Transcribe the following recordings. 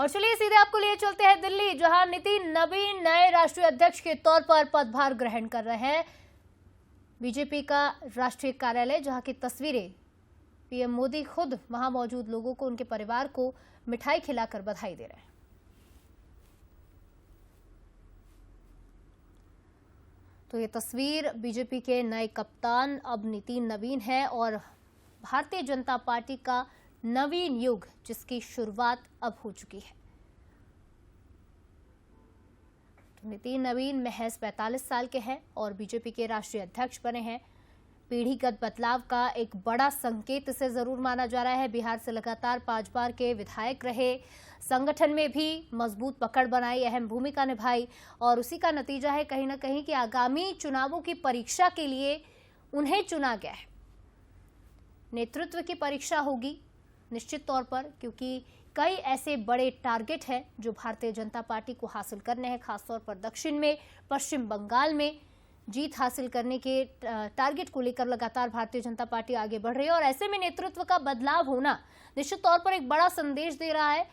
और चलिए सीधे आपको लिए चलते हैं दिल्ली, जहां नितिन नवीन नए राष्ट्रीय अध्यक्ष के तौर पर पदभार ग्रहण कर रहे हैं। बीजेपी का राष्ट्रीय कार्यालय, जहां की तस्वीरें पीएम मोदी खुद वहां मौजूद लोगों को, उनके परिवार को मिठाई खिलाकर बधाई दे रहे हैं। तो ये तस्वीर बीजेपी के नए कप्तान अब नितिन नवीन है और भारतीय जनता पार्टी का नवीन युग, जिसकी शुरुआत अब हो चुकी है। तो नितिन नवीन महज 45 साल के हैं और बीजेपी के राष्ट्रीय अध्यक्ष बने हैं। पीढ़ीगत बदलाव का एक बड़ा संकेत इसे जरूर माना जा रहा है। बिहार से लगातार 5 बार के विधायक रहे, संगठन में भी मजबूत पकड़ बनाई, अहम भूमिका निभाई और उसी का नतीजा है कहीं ना कहीं कि आगामी चुनावों की परीक्षा के लिए उन्हें चुना गया है। नेतृत्व की परीक्षा होगी निश्चित तौर पर, क्योंकि कई ऐसे बड़े टारगेट हैं जो भारतीय जनता पार्टी को हासिल करने हैं। खासतौर पर दक्षिण में, पश्चिम बंगाल में जीत हासिल करने के टारगेट को लेकर लगातार भारतीय जनता पार्टी आगे बढ़ रही है और ऐसे में नेतृत्व का बदलाव होना निश्चित तौर पर एक बड़ा संदेश दे रहा है।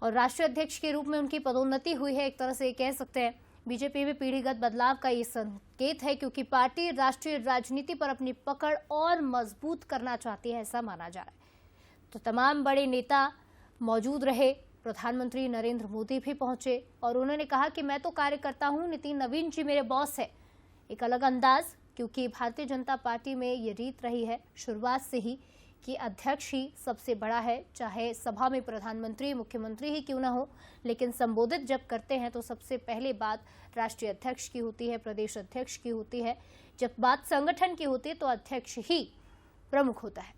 और राष्ट्रीय अध्यक्ष के रूप में उनकी पदोन्नति हुई है, एक तरह से कह सकते हैं बीजेपी में पीढ़ीगत बदलाव का ये संकेत है, क्योंकि पार्टी राष्ट्रीय राजनीति पर अपनी पकड़ और मजबूत करना चाहती है, ऐसा माना जा रहा है। तो तमाम बड़े नेता मौजूद रहे, प्रधानमंत्री नरेंद्र मोदी भी पहुंचे और उन्होंने कहा कि मैं तो कार्य करता हूं, नितिन नवीन जी मेरे बॉस है। एक अलग अंदाज, क्योंकि भारतीय जनता पार्टी में ये रीत रही है शुरुआत से ही कि अध्यक्ष ही सबसे बड़ा है, चाहे सभा में प्रधानमंत्री मुख्यमंत्री ही क्यों ना हो, लेकिन संबोधित जब करते हैं तो सबसे पहले बात राष्ट्रीय अध्यक्ष की होती है, प्रदेश अध्यक्ष की होती है। जब बात संगठन की होती है तो अध्यक्ष ही प्रमुख होता है।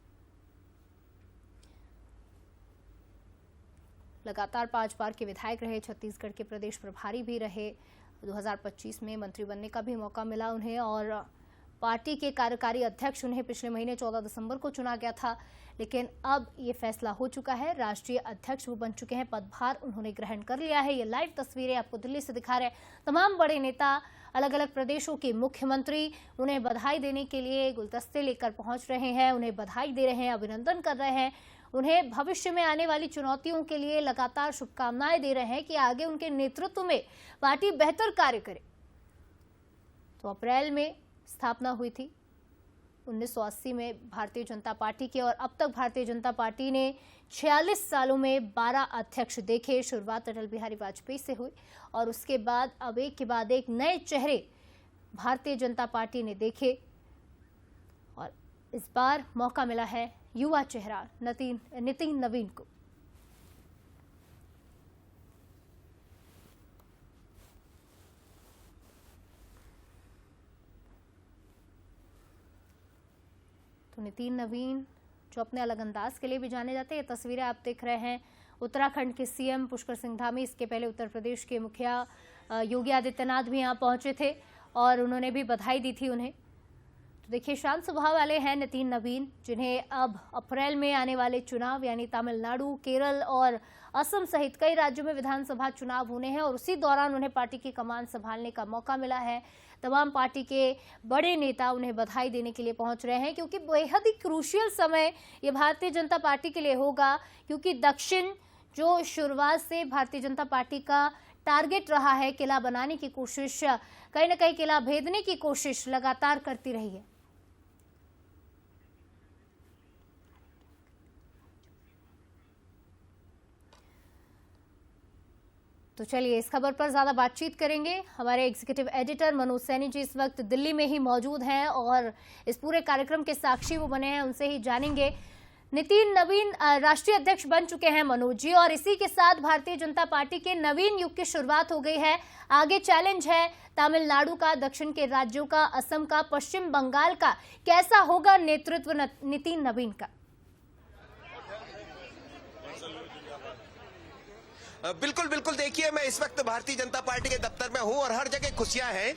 लगातार 5 बार के विधायक रहे, छत्तीसगढ़ के प्रदेश प्रभारी भी रहे, 2025 में मंत्री बनने का भी मौका मिला उन्हें और पार्टी के कार्यकारी अध्यक्ष उन्हें पिछले महीने 14 दिसंबर को चुना गया था। लेकिन अब ये फैसला हो चुका है, राष्ट्रीय अध्यक्ष वो बन चुके हैं, पदभार उन्होंने ग्रहण कर लिया है। ये लाइव तस्वीरें आपको दिल्ली से दिखा रहे हैं। तमाम बड़े नेता, अलग अलग प्रदेशों के मुख्यमंत्री उन्हें बधाई देने के लिए गुलदस्ते लेकर पहुंच रहे हैं, उन्हें बधाई दे रहे हैं, अभिनंदन कर रहे हैं, उन्हें भविष्य में आने वाली चुनौतियों के लिए लगातार शुभकामनाएं दे रहे हैं कि आगे उनके नेतृत्व में पार्टी बेहतर कार्य करे। तो अप्रैल में स्थापना हुई थी 1980 में भारतीय जनता पार्टी की और अब तक भारतीय जनता पार्टी ने 46 सालों में 12 अध्यक्ष देखे। शुरुआत अटल बिहारी वाजपेयी से हुई और उसके बाद अब एक के बाद एक नए चेहरे भारतीय जनता पार्टी ने देखे और इस बार मौका मिला है युवा चेहरा नितिन नवीन को। तो नितिन नवीन जो अपने अलग अंदाज के लिए भी जाने जाते हैं, ये तस्वीरें आप देख रहे हैं उत्तराखंड के सीएम पुष्कर सिंह धामी, इसके पहले उत्तर प्रदेश के मुखिया योगी आदित्यनाथ भी यहाँ पहुंचे थे और उन्होंने भी बधाई दी थी उन्हें। तो देखिए शांत स्वभाव वाले हैं नितिन नवीन, जिन्हें अब अप्रैल में आने वाले चुनाव यानी तमिलनाडु, केरल और असम सहित कई राज्यों में विधानसभा चुनाव होने हैं और उसी दौरान उन्हें पार्टी की कमान संभालने का मौका मिला है। तमाम पार्टी के बड़े नेता उन्हें बधाई देने के लिए पहुंच रहे हैं, क्योंकि बेहद ही क्रूशियल समय ये भारतीय जनता पार्टी के लिए होगा, क्योंकि दक्षिण जो शुरुआत से भारतीय जनता पार्टी का टारगेट रहा है, किला बनाने की कोशिश, कहीं ना कहीं किला भेदने की कोशिश लगातार करती रही है। तो चलिए इस खबर पर ज्यादा बातचीत करेंगे। हमारे एग्जीक्यूटिव एडिटर मनोज सैनी जी इस वक्त दिल्ली में ही मौजूद हैं और इस पूरे कार्यक्रम के साक्षी वो बने हैं, उनसे ही जानेंगे। नितिन नवीन राष्ट्रीय अध्यक्ष बन चुके हैं मनोज जी, और इसी के साथ भारतीय जनता पार्टी के नवीन युग की शुरुआत हो गई है। आगे चैलेंज है तमिलनाडु का, दक्षिण के राज्यों का, असम का, पश्चिम बंगाल का। कैसा होगा नेतृत्व नितिन नवीन का? बिल्कुल बिल्कुल, देखिए मैं इस वक्त भारतीय जनता पार्टी के दफ्तर में हूं और हर जगह खुशियां हैं,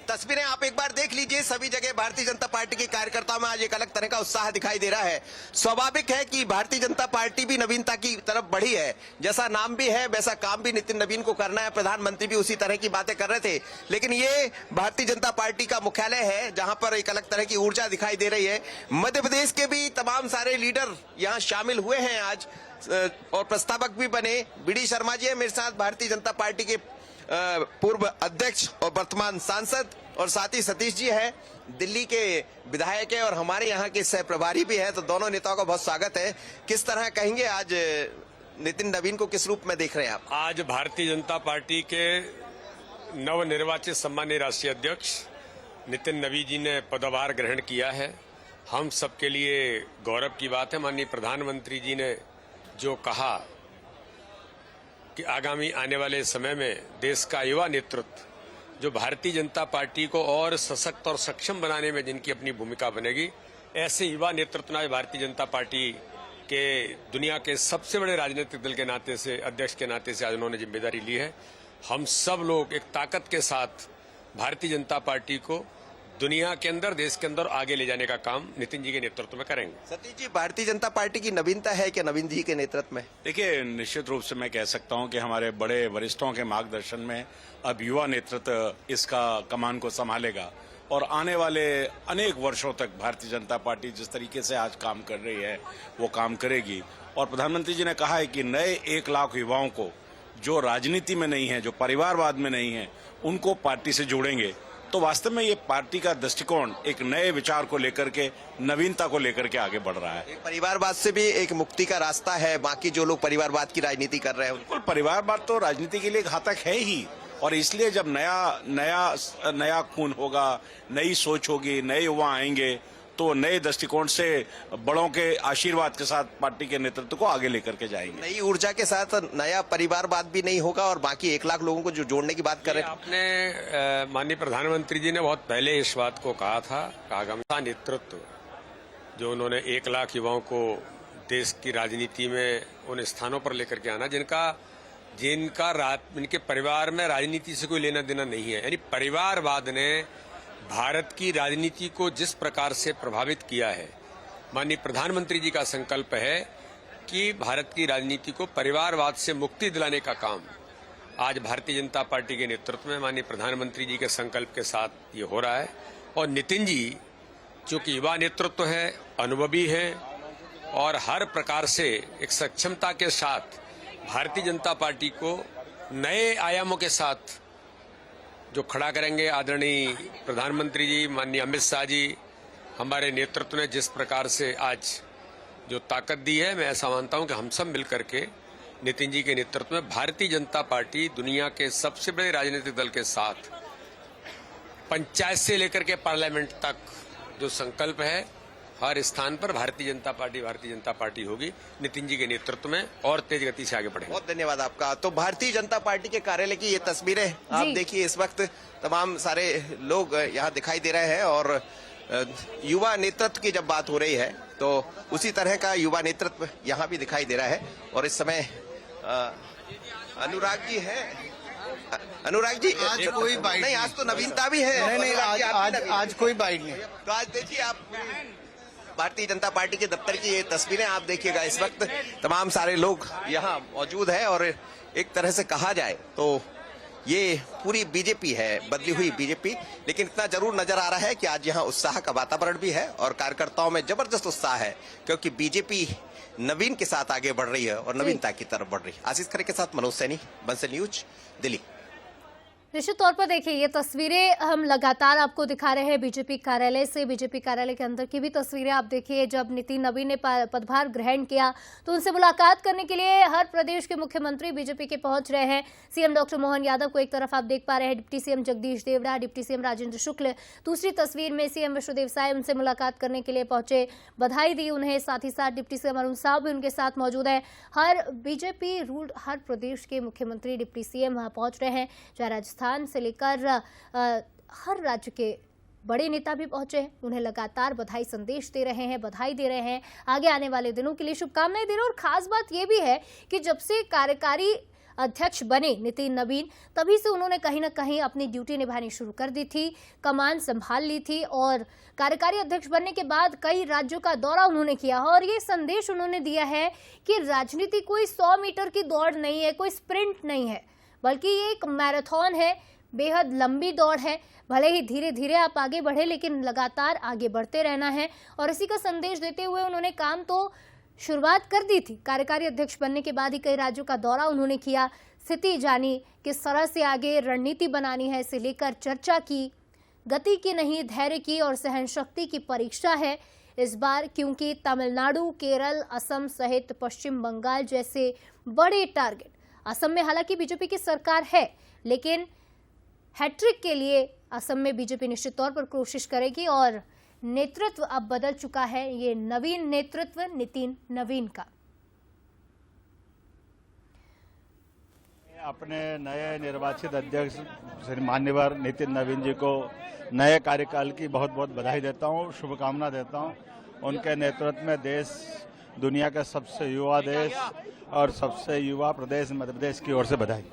तस्वीरें आप एक बार देख लीजिए। सभी जगह भारतीय जनता पार्टी के कार्यकर्ताओं में आज एक अलग तरह का उत्साह दिखाई दे रहा है। स्वाभाविक है कि भारतीय जनता पार्टी भी नवीनता की तरफ बढ़ी है। जैसा नाम भी है वैसा काम भी नितिन नवीन को करना है। प्रधानमंत्री भी उसी तरह की बातें कर रहे थे, लेकिन ये भारतीय जनता पार्टी का मुख्यालय है जहां पर एक अलग तरह की ऊर्जा दिखाई दे रही है। मध्य प्रदेश के भी तमाम सारे लीडर यहाँ शामिल हुए हैं आज और प्रस्तावक भी बने। बीडी शर्मा जी है मेरे साथ, भारतीय जनता पार्टी के पूर्व अध्यक्ष और वर्तमान सांसद, और साथ ही सतीश जी है, दिल्ली के विधायक है और हमारे यहाँ के सह प्रभारी भी है। तो दोनों नेताओं का बहुत स्वागत है। किस तरह कहेंगे आज नितिन नवीन को किस रूप में देख रहे हैं आप? आज भारतीय जनता पार्टी के नवनिर्वाचित सम्मानीय राष्ट्रीय अध्यक्ष नितिन नवीन जी ने पदभार ग्रहण किया है। हम सबके लिए गौरव की बात है। माननीय प्रधानमंत्री जी ने जो कहा कि आगामी आने वाले समय में देश का युवा नेतृत्व जो भारतीय जनता पार्टी को और सशक्त और सक्षम बनाने में जिनकी अपनी भूमिका बनेगी, ऐसे युवा नेतृत्व आज भारतीय जनता पार्टी के दुनिया के सबसे बड़े राजनीतिक दल के नाते से, अध्यक्ष के नाते से आज उन्होंने जिम्मेदारी ली है। हम सब लोग एक ताकत के साथ भारतीय जनता पार्टी को दुनिया के अंदर, देश के अंदर आगे ले जाने का काम नितिन जी के नेतृत्व में करेंगे। सतीश जी, भारतीय जनता पार्टी की नवीनता है कि नवीन जी के नेतृत्व में? देखिए, निश्चित रूप से मैं कह सकता हूं कि हमारे बड़े वरिष्ठों के मार्गदर्शन में अब युवा नेतृत्व इसका कमान को संभालेगा और आने वाले अनेक वर्षों तक भारतीय जनता पार्टी जिस तरीके से आज काम कर रही है वो काम करेगी। और प्रधानमंत्री जी ने कहा है कि नए 1 लाख युवाओं को जो राजनीति में नहीं है, जो परिवारवाद में नहीं है, उनको पार्टी से जोड़ेंगे। तो वास्तव में ये पार्टी का दृष्टिकोण एक नए विचार को लेकर के, नवीनता को लेकर के आगे बढ़ रहा है। परिवारवाद से भी एक मुक्ति का रास्ता है। बाकी जो लोग परिवारवाद की राजनीति कर रहे हैं, बिल्कुल परिवारवाद तो राजनीति के लिए घातक है ही, और इसलिए जब नया खून होगा, नई सोच होगी, नए युवा आएंगे तो नए दृष्टिकोण से बड़ों के आशीर्वाद के साथ पार्टी के नेतृत्व को आगे लेकर के जाएंगे। नई ऊर्जा के साथ नया परिवारवाद भी नहीं होगा और बाकी 1 लाख लोगों को जो जोड़ने की बात कर रहे हैं। आपने माननीय प्रधानमंत्री जी ने बहुत पहले इस बात को कहा था, आगामी नेतृत्व जो उन्होंने 1 लाख युवाओं को देश की राजनीति में उन स्थानों पर लेकर के आना जिनके परिवार में राजनीति से कोई लेना देना नहीं है। यानी परिवारवाद ने भारत की राजनीति को जिस प्रकार से प्रभावित किया है, माननीय प्रधानमंत्री जी का संकल्प है कि भारत की राजनीति को परिवारवाद से मुक्ति दिलाने का काम आज भारतीय जनता पार्टी के नेतृत्व में माननीय प्रधानमंत्री जी के संकल्प के साथ ये हो रहा है। और नितिन जी जो कि युवा नेतृत्व है, अनुभवी है और हर प्रकार से एक सक्षमता के साथ भारतीय जनता पार्टी को नए आयामों के साथ जो खड़ा करेंगे। आदरणीय प्रधानमंत्री जी, माननीय अमित शाह जी, हमारे नेतृत्व ने जिस प्रकार से आज जो ताकत दी है, मैं ऐसा मानता हूं कि हम सब मिलकर के नितिन जी के नेतृत्व में भारतीय जनता पार्टी दुनिया के सबसे बड़े राजनीतिक दल के साथ पंचायत से लेकर के पार्लियामेंट तक जो संकल्प है, हर स्थान पर भारतीय जनता पार्टी होगी। नितिन जी के नेतृत्व में और तेज गति से आगे बढ़ेंगे। बहुत धन्यवाद आपका। तो भारतीय जनता पार्टी के कार्यालय की ये तस्वीरें आप देखिए। इस वक्त तमाम सारे लोग यहाँ दिखाई दे रहे हैं और युवा नेतृत्व की जब बात हो रही है तो उसी तरह का युवा नेतृत्व यहाँ भी दिखाई दे रहा है। और इस समय अनुराग जी है। अनुराग जी, आज कोई बाइट नहीं, आज तो नवीनता भी है। नहीं, आज कोई बाइट नहीं। तो आज देखिए आप भारतीय जनता पार्टी के दफ्तर की ये तस्वीरें आप देखिएगा। इस वक्त तमाम सारे लोग यहाँ मौजूद है और एक तरह से कहा जाए तो ये पूरी बीजेपी है, बदली हुई बीजेपी। लेकिन इतना जरूर नजर आ रहा है कि आज यहाँ उत्साह का वातावरण भी है और कार्यकर्ताओं में जबरदस्त उत्साह है, क्योंकि बीजेपी नवीन के साथ आगे बढ़ रही है और नवीनता की तरफ बढ़ रही है। आशीष खरे के साथ मनोज सैनी, बंसल न्यूज, दिल्ली। निश्चित तौर पर देखिए, ये तस्वीरें हम लगातार आपको दिखा रहे हैं बीजेपी कार्यालय से। बीजेपी कार्यालय के अंदर की भी तस्वीरें आप देखिए। जब नितिन नवीन ने पदभार ग्रहण किया तो उनसे मुलाकात करने के लिए हर प्रदेश के मुख्यमंत्री बीजेपी के पहुंच रहे हैं। सीएम डॉक्टर मोहन यादव को एक तरफ आप देख पा रहे हैं, deputy CM Jagdish Devda, deputy CM Rajendra Shukla. दूसरी तस्वीर में सीएम विष्णुदेव साय उनसे मुलाकात करने के लिए पहुंचे, बधाई दी उन्हें। साथ ही साथ डिप्टी सीएम अरुण साव भी उनके साथ मौजूद है। हर बीजेपी रूल्ड हर प्रदेश के मुख्यमंत्री, डिप्टी सीएम वहां पहुंच रहे हैं। चाहे राजस्थान से लेकर हर राज्य के बड़े नेता भी पहुंचे हैं। उन्हें लगातार बधाई संदेश दे रहे हैं, बधाई दे रहे हैं, आगे आने वाले दिनों के लिए शुभकामनाएं दे रहे हैं। और खास बात यह भी है कि जब से कार्यकारी अध्यक्ष बने नितिन नवीन, तभी से उन्होंने कहीं ना कहीं अपनी ड्यूटी निभानी शुरू कर दी थी, कमान संभाल ली थी और कार्यकारी अध्यक्ष बनने के बाद कई राज्यों का दौरा उन्होंने किया और ये संदेश उन्होंने दिया है कि राजनीति कोई 100 मीटर की दौड़ नहीं है, कोई स्प्रिंट नहीं है, बल्कि ये एक मैराथन है, बेहद लंबी दौड़ है। भले ही धीरे धीरे आप आगे बढ़े, लेकिन लगातार आगे बढ़ते रहना है। और इसी का संदेश देते हुए उन्होंने काम तो शुरुआत कर दी थी। कार्यकारी अध्यक्ष बनने के बाद ही कई राज्यों का दौरा उन्होंने किया, स्थिति जानी, किस तरह से आगे रणनीति बनानी है, इसे लेकर चर्चा की। गति की नहीं, धैर्य की और सहनशक्ति की परीक्षा है इस बार, क्योंकि तमिलनाडु, केरल, असम सहित पश्चिम बंगाल जैसे बड़े टारगेट। असम में हालांकि बीजेपी की सरकार है, लेकिन हैट्रिक के लिए असम में बीजेपी निश्चित तौर पर कोशिश करेगी और नेतृत्व अब बदल चुका है, ये नवीन नेतृत्व नितिन नवीन का। अपने नए निर्वाचित अध्यक्ष श्री मान्यवर नितिन नवीन जी को नए कार्यकाल की बहुत बहुत बधाई देता हूं, शुभकामना देता हूं। उनके नेतृत्व में देश दुनिया का सबसे युवा देश और सबसे युवा प्रदेश मध्य प्रदेश की ओर से बधाई।